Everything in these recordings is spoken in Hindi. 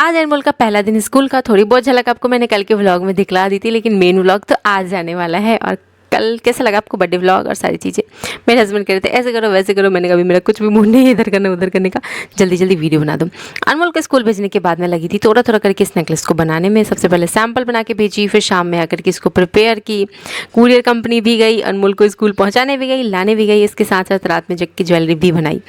आज अनमोल का पहला दिन स्कूल का। थोड़ी बहुत झलक आपको मैंने कल के व्लॉग में दिखला दी थी, लेकिन मेन व्लॉग तो आज जाने वाला है। और कल कैसा लगा आपको बर्थडे व्लॉग और सारी चीज़ें। मेरे हस्बैंड कह रहे थे ऐसे करो वैसे करो, मैंने कहा मेरा कुछ भी मूड नहीं है इधर करने उधर करने का, जल्दी जल्दी वीडियो बना दूँ। अनमोल को स्कूल भेजने के बाद मैं लगी थी थोड़ा थोड़ा करके इस नेकलेस को बनाने में। सबसे पहले सैम्पल बना के भेजी, फिर शाम में आकर के इसको प्रिपेयर की। कुरियर कंपनी भी गई, अनमोल को स्कूल पहुँचाने भी गई, लाने भी गई। इसके साथ साथ रात में जग के ज्वेलरी भी बनाई।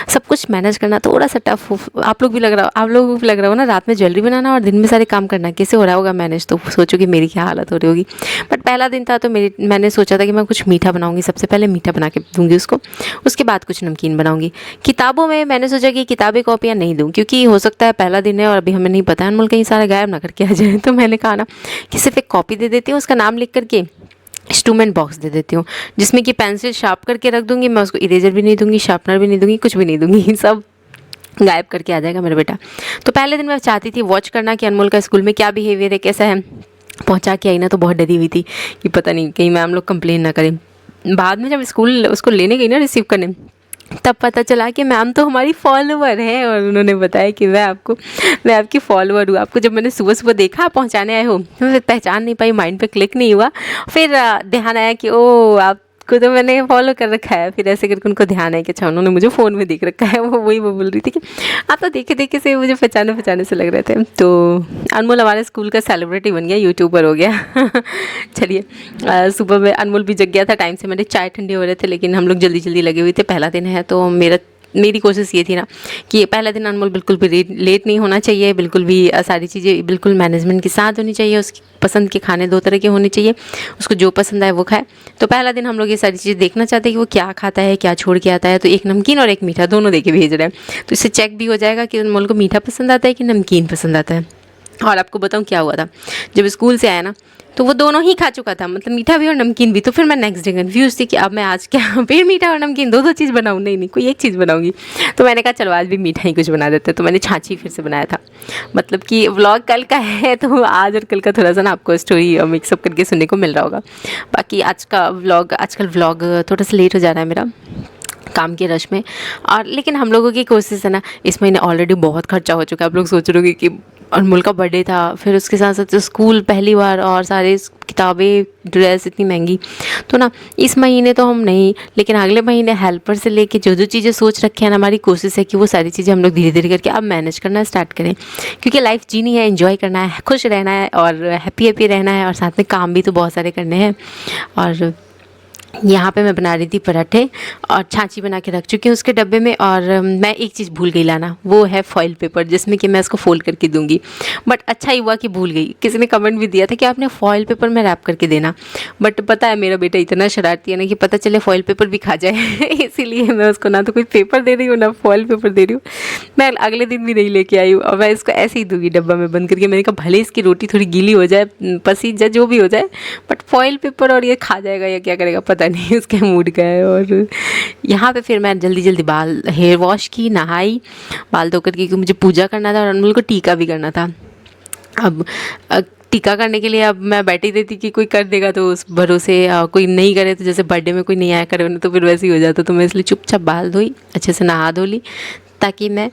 सब कुछ मैनेज करना थोड़ा सा टफ हो। आप लोगों को भी लग रहा हो ना, रात में ज्वेलरी बनाना और दिन में सारे काम करना कैसे हो रहा होगा मैनेज। तो सोचो कि मेरी क्या हालत हो रही होगी। बट पहला दिन था तो मैंने सोचा था कि मैं कुछ मीठा बनाऊंगी। सबसे पहले मीठा बना के दूंगी उसको, उसके बाद कुछ नमकीन बनाऊंगी। किताबों में मैंने सोचा कि किताबें कॉपियाँ नहीं दूँ, क्योंकि हो सकता है पहला दिन है और अभी हमें नहीं पता है अनमोल कहीं सारा गायब ना करके आ जाए। तो मैंने कहा ना कि सिर्फ एक कॉपी दे देती हूँ, उसका नाम लिख करके इंस्ट्रूमेंट बॉक्स दे देती हूँ, जिसमें कि पेंसिल शार्प करके रख दूंगी। मैं उसको इरेजर भी नहीं दूंगी, शार्पनर भी नहीं दूंगी, कुछ भी नहीं दूंगी, सब गायब करके आ जाएगा मेरा बेटा। तो पहले दिन मैं चाहती थी वॉच करना कि अनमोल का स्कूल में क्या बिहेवियर है, कैसा है। पहुंचा के आई ना तो बहुत डरी हुई थी कि पता नहीं कहीं मैम लोग कंप्लेन ना करें। बाद में जब स्कूल उसको लेने गई ना रिसीव करने, तब पता चला कि मैम तो हमारी फॉलोवर है। और उन्होंने बताया कि मैं आपकी फॉलोवर हूँ। आपको जब मैंने सुबह सुबह देखा पहुँचाने आए हो तो मैं पहचान नहीं पाई, माइंड पे क्लिक नहीं हुआ। फिर ध्यान आया कि ओ आपको तो मैंने फॉलो कर रखा है। फिर ऐसे करके उनको ध्यान आया कि अच्छा उन्होंने मुझे फ़ोन में देख रखा है। वो बोल रही थी कि आप तो देखे देखे से मुझे पहचाने से लग रहे थे। तो अनमोल हमारे स्कूल का सेलिब्रिटी बन गया, यूट्यूबर हो गया। चलिए सुबह में अनमोल भी जग गया था टाइम से। मेरे चाय ठंडे हो रहे थे, लेकिन हम लोग जल्दी जल्दी लगे हुए थे। पहला दिन है तो मेरी कोशिश ये थी ना कि पहला दिन अनमोल बिल्कुल भी लेट नहीं होना चाहिए, बिल्कुल भी सारी चीज़ें बिल्कुल मैनेजमेंट के साथ होनी चाहिए। उसकी पसंद के खाने 2 तरह के होने चाहिए, उसको जो पसंद आए वो खाए। तो पहला दिन हम लोग ये सारी चीज़ें देखना चाहते हैं कि वो क्या खाता है, क्या छोड़ के आता है। तो एक नमकीन और एक मीठा दोनों दे के भेज रहे हैं, तो इससे चेक भी हो जाएगा कि अनमोल को मीठा पसंद आता है कि नमकीन पसंद आता है। और आपको बताऊँ क्या हुआ था, जब स्कूल से आया ना तो वो दोनों ही खा चुका था, मतलब मीठा भी और नमकीन भी। तो फिर मैं नेक्स्ट डे कन्फ्यूज़ थी कि अब मैं आज क्या फिर मीठा और नमकीन दो चीज़ बनाऊँ। नहीं कोई एक चीज़ बनाऊँगी। तो मैंने कहा चलो आज भी मीठा ही कुछ बना देते हैं। तो मैंने छाछी फिर से बनाया था। मतलब कि व्लॉग कल का है तो आज और कल का थोड़ा सा ना आपको स्टोरी मिक्सअप करके सुनने को मिल रहा होगा। बाकी आजकल व्लॉग थोड़ा सा लेट हो जा रहा है मेरा काम के रश में। और लेकिन हम लोगों की कोशिश है ना, इस महीने ऑलरेडी बहुत खर्चा हो चुका है। आप लोग सोच रहे होंगे कि अनमोल का बर्थडे था, फिर उसके साथ साथ स्कूल पहली बार और सारे किताबें ड्रेस इतनी महंगी। तो ना इस महीने तो हम नहीं, लेकिन अगले महीने हेल्पर से लेके जो जो चीज़ें सोच रखे हैं ना, हमारी कोशिश है कि वो सारी चीज़ें हम लोग धीरे धीरे करके अब मैनेज करना स्टार्ट करें। क्योंकि लाइफ जीनी है, एंजॉय करना है, खुश रहना है और हैप्पी रहना है। और साथ में काम भी तो बहुत सारे करने हैं। और यहाँ पे मैं बना रही थी पराठे और छाछी बना के रख चुकी हूँ उसके डब्बे में। और मैं एक चीज़ भूल गई लाना, वो है फॉइल पेपर, जिसमें कि मैं इसको फोल्ड करके दूंगी। बट अच्छा ही हुआ कि भूल गई। किसी ने कमेंट भी दिया था कि आपने फॉइल पेपर में रैप करके देना। बट पता है मेरा बेटा इतना शरारती है ना कि पता चले फॉइल पेपर भी खा जाए। इसीलिए मैं उसको ना तो कोई पेपर दे रही हूँ ना फॉइल पेपर दे रही हूँ। मैं अगले दिन भी नहीं लेके आई हूँ और मैं इसको ऐसे ही दूंगी डब्बा में बंद करके। मैंने कहा भले इसकी रोटी थोड़ी गीली हो जाए, पसीज जाए, जो भी हो जाए, बट फॉइल पेपर और ये खा जाएगा या क्या करेगा पता नहीं, उसके मूड का है। और यहाँ पे फिर मैं जल्दी जल्दी हेयर वॉश की, नहाई, बाल धो करके, क्योंकि मुझे पूजा करना था और अनमोल को टीका भी करना था। अब टीका करने के लिए अब मैं बैठी रहती कि कोई कर देगा तो उस भरोसे, कोई नहीं करे तो जैसे बर्थडे में कोई नहीं आया करे तो फिर वैसे ही हो जाता। तो मैं इसलिए चुपचाप बाल धोई, अच्छे से नहा धो ली, ताकि मैं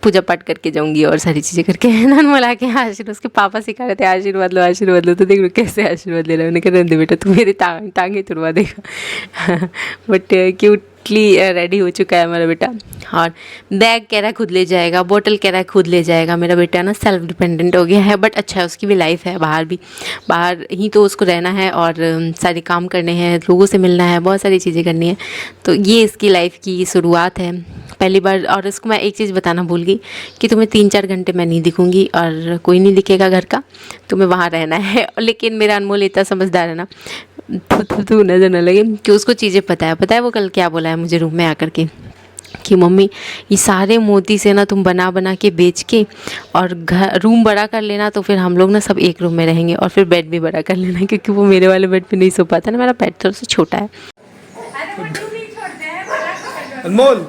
पूजा पाठ करके जाऊंगी और सारी चीज़ें करके। नॉर्मल आके आशीर्वाद, उसके पापा सिखा रहे थे आशीर्वाद लो। तो देख लो कैसे आशीर्वाद ले रहा है। उन्हें कह रहे बेटा तू मेरी टांगे तुड़वा देगा। बट क्यूटली रेडी हो चुका है मेरा बेटा। और बैग कह रहा है खुद ले जाएगा, बोतल कह रहा है खुद ले जाएगा। मेरा बेटा ना सेल्फ डिपेंडेंट हो गया है। बट अच्छा है, उसकी भी लाइफ है, बाहर ही तो उसको रहना है और सारे काम करने हैं, लोगों से मिलना है, बहुत सारी चीज़ें करनी है। तो ये इसकी लाइफ की शुरुआत है पहली बार। और इसको मैं एक चीज़ बताना भूल गई कि तुम्हें 3-4 घंटे मैं नहीं दिखूंगी और कोई नहीं दिखेगा घर का, तुम्हें वहाँ रहना है। लेकिन मेरा अनमोल इतना समझदार है ना, तू नजर न लगे कि उसको चीज़ें पता है। वो कल क्या बोला है मुझे रूम में आकर के कि मम्मी ये सारे मोती से ना तुम बना के बेच के और घर रूम बड़ा कर लेना, तो फिर हम लोग ना सब एक रूम में रहेंगे। और फिर बेड भी बड़ा कर लेना, क्योंकि वो मेरे वाले बेड पे नहीं सो पाता ना, मेरा बेड थोड़ा सा छोटा है। अनमोल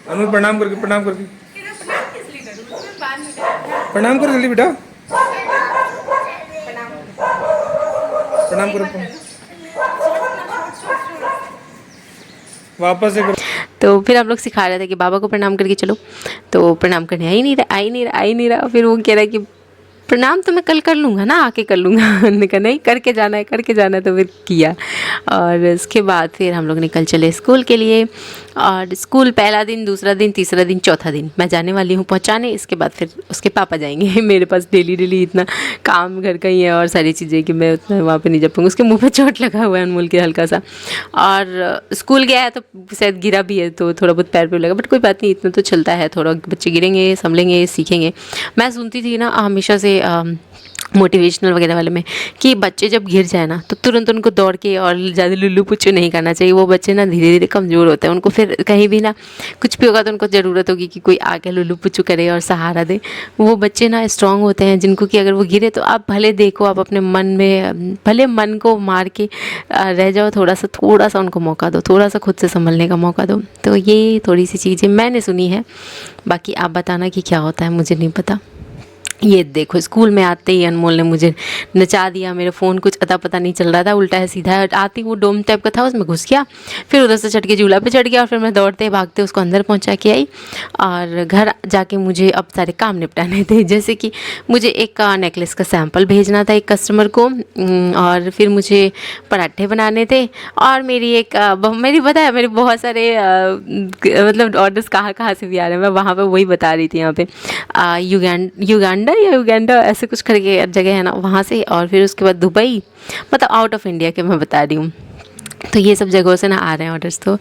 अनमोल प्रणाम करके प्रणाम कर जल्दी बेटा, प्रणाम करो वापस से करो। तो फिर हम लोग सिखा रहे थे कि बाबा को प्रणाम करके चलो, तो प्रणाम करने आ ही नहीं रहा। फिर वो कह रहा है कि प्रणाम तो मैं कल कर लूँगा ना, आके कर लूँगा। हमने कहा नहीं, करके जाना है, करके जाना है। तो फिर किया, और उसके बाद फिर हम लोग निकल चले स्कूल के लिए। और स्कूल पहला दिन, दूसरा दिन, तीसरा दिन, चौथा दिन मैं जाने वाली हूँ पहुँचाने। इसके बाद फिर उसके पापा जाएंगे। मेरे पास डेली इतना काम घर का ही है और सारी चीज़ें कि मैं उतना वहाँ पे नहीं जा पाऊँगी। उसके मुंह पे चोट लगा हुआ है अनमोल के हल्का सा, और स्कूल गया है तो शायद गिरा भी है, तो थोड़ा बहुत पैर पे लगा, बट कोई बात नहीं, इतना तो चलता है। थोड़ा बच्चे गिरेंगे, संभलेंगे, सीखेंगे। मैं सुनती थी ना हमेशा से मोटिवेशनल वगैरह वाले में कि बच्चे जब गिर जाए ना तो तुरंत उनको दौड़ के और ज़्यादा लुल्लू पुच्चू नहीं करना चाहिए। वो बच्चे ना धीरे धीरे कमज़ोर होते हैं, उनको फिर कहीं भी ना कुछ भी होगा तो उनको ज़रूरत होगी कि कोई आके लुल्लू पुच्चू करे और सहारा दे। वो बच्चे ना स्ट्रांग होते हैं जिनको कि अगर वो गिरे तो आप भले देखो, आप अपने मन में भले मन को मार के रह जाओ, थोड़ा सा उनको मौका दो, थोड़ा सा खुद से संभलने का मौका दो। तो ये थोड़ी सी चीज़ें मैंने सुनी है, बाकी आप बताना कि क्या होता है, मुझे नहीं पता। ये देखो स्कूल में आते ही अनमोल ने मुझे नचा दिया। मेरे फ़ोन कुछ अता पता नहीं चल रहा था, उल्टा है सीधा है, आती वो डोम टाइप का था, उसमें घुस गया। फिर उधर से चढ़ के झूला पे चढ़ गया, और फिर मैं दौड़ते भागते उसको अंदर पहुंचा के आई। और घर जाके मुझे अब सारे काम निपटाने थे, जैसे कि मुझे एक नेकलेस का सैंपल भेजना था एक कस्टमर को, और फिर मुझे पराठे बनाने थे। और मेरी पता है मेरे बहुत सारे मतलब ऑर्डर्स कहाँ से भी आ रहे हैं, मैं वहाँ पे वही बता रही थी। यहाँ पे युगांडा ऐसे कुछ करके जगह है ना, वहाँ से। और फिर उसके बाद दुबई, मतलब आउट ऑफ इंडिया के मैं बता रही हूँ। तो ये सब जगहों से ना आ रहे हैं ऑर्डर्स। तो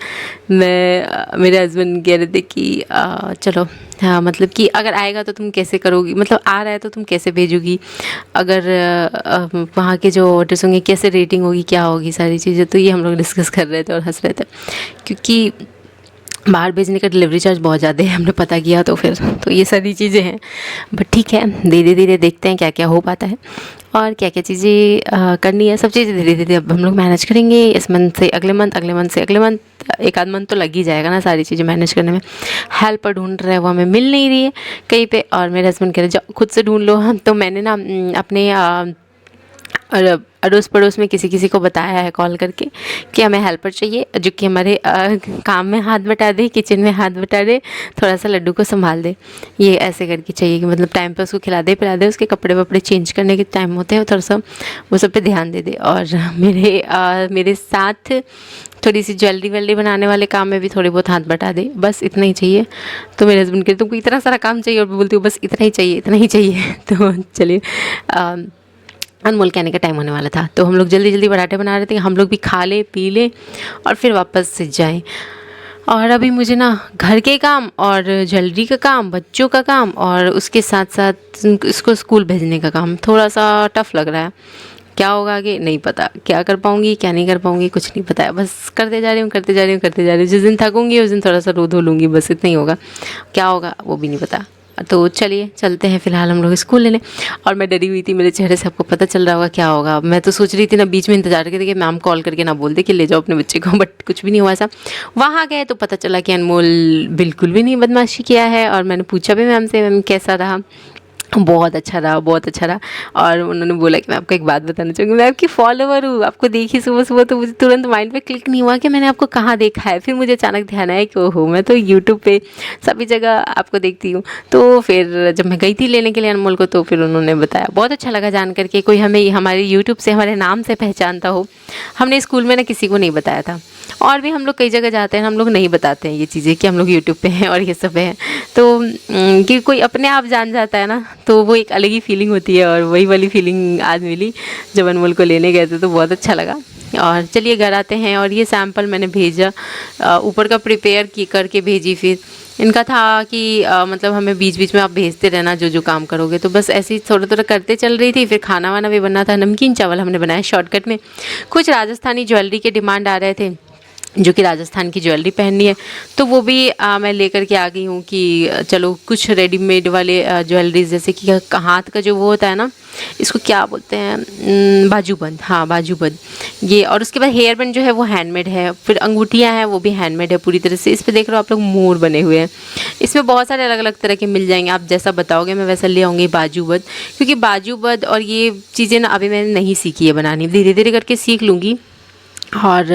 मेरे हस्बैंड कह रहे थे कि चलो, हाँ, मतलब कि अगर आएगा तो तुम कैसे करोगी, मतलब आ रहा है तो तुम कैसे भेजोगी, अगर वहाँ के जो ऑर्डर्स होंगे कैसे रेटिंग होगी, क्या होगी, सारी चीज़ें। तो ये हम लोग डिस्कस कर रहे थे और हंस रहे थे, क्योंकि बाहर भेजने का डिलीवरी चार्ज बहुत ज़्यादा है, हमने पता किया। तो फिर तो ये सारी चीज़ें हैं, बट ठीक है, धीरे धीरे देखते हैं क्या क्या हो पाता है और क्या क्या चीज़ें करनी है। सब चीज़ें धीरे धीरे अब हम लोग मैनेज करेंगे। इस मंथ से अगले मंथ, अगले मंथ से अगले मंथ, एक आध मंथ तो लग ही जाएगा ना सारी चीज़ें मैनेज करने में। हेल्पर ढूंढ रहे हैं, वो हमें मिल नहीं रही है कहीं पे, और मेरे हस्बैंड कह रहे जाओ खुद से ढूंढ लो। हम तो मैंने ना अपने और अड़ोस पड़ोस में किसी को बताया है कॉल करके कि हमें हेल्पर चाहिए जो कि हमारे काम में हाथ बटा दे, किचन में हाथ बटा दे, थोड़ा सा लड्डू को संभाल दे। ये ऐसे करके चाहिए कि मतलब टाइम पे उसको खिला दे पिला दे, उसके कपड़े वपड़े चेंज करने के टाइम होते हैं, थोड़ा सा वो सब पे ध्यान दे दे। और मेरे साथ थोड़ी सी ज्वेलरी वेलरी बनाने वाले काम में भी थोड़ी बहुत हाथ बटा दे, बस इतना ही चाहिए। तो मेरे हस्बैंड कहते तुमको इतना सारा काम चाहिए, और मैं बोलती हूँ बस इतना ही चाहिए, इतना ही चाहिए। तो चलिए, अनमोल के आने का टाइम होने वाला था, तो हम लोग जल्दी जल्दी पराठे बना रहे थे, हम लोग भी खा ले पी ले और फिर वापस से जाएं। और अभी मुझे ना घर के काम और ज्वेलरी का काम, बच्चों का काम, और उसके साथ साथ इसको स्कूल भेजने का काम थोड़ा सा टफ लग रहा है। क्या होगा आगे नहीं पता, क्या कर पाऊँगी क्या नहीं कर पाऊँगी कुछ नहीं पता है, बस करते जा रही हूँ। जिस दिन थकूँगी उस दिन थोड़ा सा रो धो लूँगी, बस इतना ही होगा। क्या होगा वो भी नहीं पता। तो चलिए चलते हैं फ़िलहाल हम लोग स्कूल लेने। और मैं डरी हुई थी, मेरे चेहरे से आपको पता चल रहा होगा क्या होगा। मैं तो सोच रही थी ना, बीच में इंतजार करके कि मैम कॉल करके ना बोल दे कि ले जाओ अपने बच्चे को, बट कुछ भी नहीं हुआ ऐसा। वहाँ गए तो पता चला कि अनमोल बिल्कुल भी नहीं बदमाशी किया है। और मैंने पूछा भी मैम से, मैम कैसा रहा, बहुत अच्छा रहा। और उन्होंने बोला कि मैं आपको एक बात बताना चाहूँगी, मैं आपकी फॉलोवर हूँ, आपको देखी सुबह तो मुझे तुरंत माइंड पे क्लिक नहीं हुआ कि मैंने आपको कहाँ देखा है। फिर मुझे अचानक ध्यान आया कि ओहो, मैं तो यूट्यूब पे सभी जगह आपको देखती हूँ। तो फिर जब मैं गई थी लेने के लिए अनमोल को, तो फिर उन्होंने बताया, बहुत अच्छा लगा जान करके कोई हमें हमारे यूट्यूब से हमारे नाम से पहचानता हो। हमने स्कूल में ना किसी को नहीं बताया था, और भी हम लोग कई जगह जाते हैं, हम लोग नहीं बताते हैं ये चीज़ें कि हम लोग यूट्यूब पे हैं और ये सब है। तो कि कोई अपने आप जान जाता है ना, तो वो एक अलग ही फीलिंग होती है। और वही वाली फीलिंग आज मिली जब अनमोल को लेने गए थे, तो बहुत अच्छा लगा। और चलिए घर आते हैं, और ये सैंपल मैंने भेजा, ऊपर का प्रिपेयर की करके भेजी। फिर इनका था कि मतलब हमें बीच बीच में आप भेजते रहना जो काम करोगे। तो बस ऐसे ही थोड़ा करते चल रही थी। फिर खाना वाना भी बनना था, नमकीन चावल हमने बनाया शॉर्टकट में। कुछ राजस्थानी ज्वेलरी के डिमांड आ रहे थे, जो कि राजस्थान की ज्वेलरी पहननी है, तो वो भी मैं लेकर के आ गई हूँ कि चलो कुछ रेडीमेड वाले ज्वेलरीज, जैसे कि हाथ का जो वो होता है ना, इसको क्या बोलते हैं, बाजूबंद, हाँ बाजूबंद ये। और उसके बाद हेयर बैंड जो है वो हैंडमेड है। फिर अंगूठियाँ हैं वो भी हैंडमेड है पूरी तरह से। इस पर देख रहे हो आप लोग मोर बने हुए हैं। इसमें बहुत सारे अलग अलग तरह के मिल जाएंगे, आप जैसा बताओगे मैं वैसा ले आऊँगी बाजूबंद। क्योंकि बाजूबंद और ये चीज़ें ना अभी मैंने नहीं सीखी है बनानी, धीरे धीरे करके सीख लूँगी। और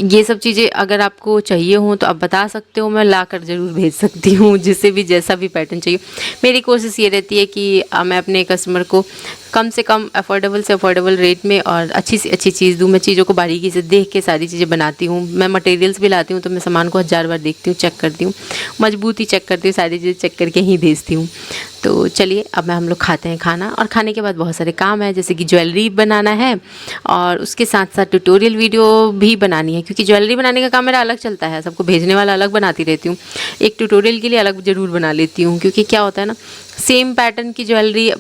ये सब चीज़ें अगर आपको चाहिए हों तो आप बता सकते हो, मैं ला कर ज़रूर भेज सकती हूँ, जिससे भी जैसा भी पैटर्न चाहिए। मेरी कोशिश ये रहती है कि मैं अपने कस्टमर को कम से कम अफोर्डेबल से अफोर्डेबल रेट में और अच्छी से अच्छी चीज़ दूँ। मैं चीज़ों को बारीकी से देख के सारी चीज़ें बनाती हूँ। मैं मटेरियल्स भी लाती हूँ तो मैं सामान को 1000 बार देखती हूँ, चेक करती हूँ, मजबूती चेक करती हूँ, सारी चीज़ें चेक करके ही भेजती हूँ। तो चलिए अब हम लोग खाते हैं खाना, और खाने के बाद बहुत सारे काम है, जैसे कि ज्वेलरी बनाना है और उसके साथ साथ ट्यूटोरियल वीडियो भी बनानी है, क्योंकि ज्वेलरी बनाने का काम मेरा अलग चलता है, सबको भेजने वाला अलग बनाती रहती हूँ, एक ट्यूटोरियल के लिए अलग ज़रूर बना लेती हूँ। क्योंकि क्या होता है ना, सेम पैटर्न की ज्वेलरी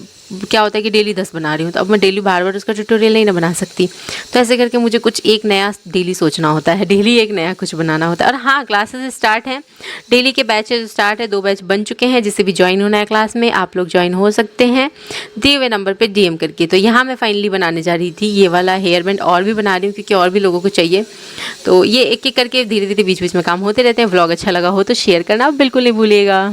क्या होता है कि डेली 10 बना रही हूँ, तो अब मैं डेली बार बार उसका ट्यूटोरियल नहीं ना बना सकती। तो ऐसे करके मुझे कुछ एक नया डेली सोचना होता है, डेली एक नया कुछ बनाना होता है। और हाँ, क्लासेस स्टार्ट हैं, डेली के बैचेज स्टार्ट है, 2 बैच बन चुके हैं। जिसे भी ज्वाइन होना है क्लास में, आप लोग ज्वाइन हो सकते हैं दिए हुए नंबर पे DM करके। तो यहाँ मैं फाइनली बनाने जा रही थी ये वाला हेयर बैंड, और भी बना रही हूँ क्योंकि और भी लोगों को चाहिए। तो ये एक एक करके धीरे धीरे बीच बीच में काम होते रहते हैं। व्लॉग अच्छा लगा हो तो शेयर करना बिल्कुल नहीं भूलिएगा।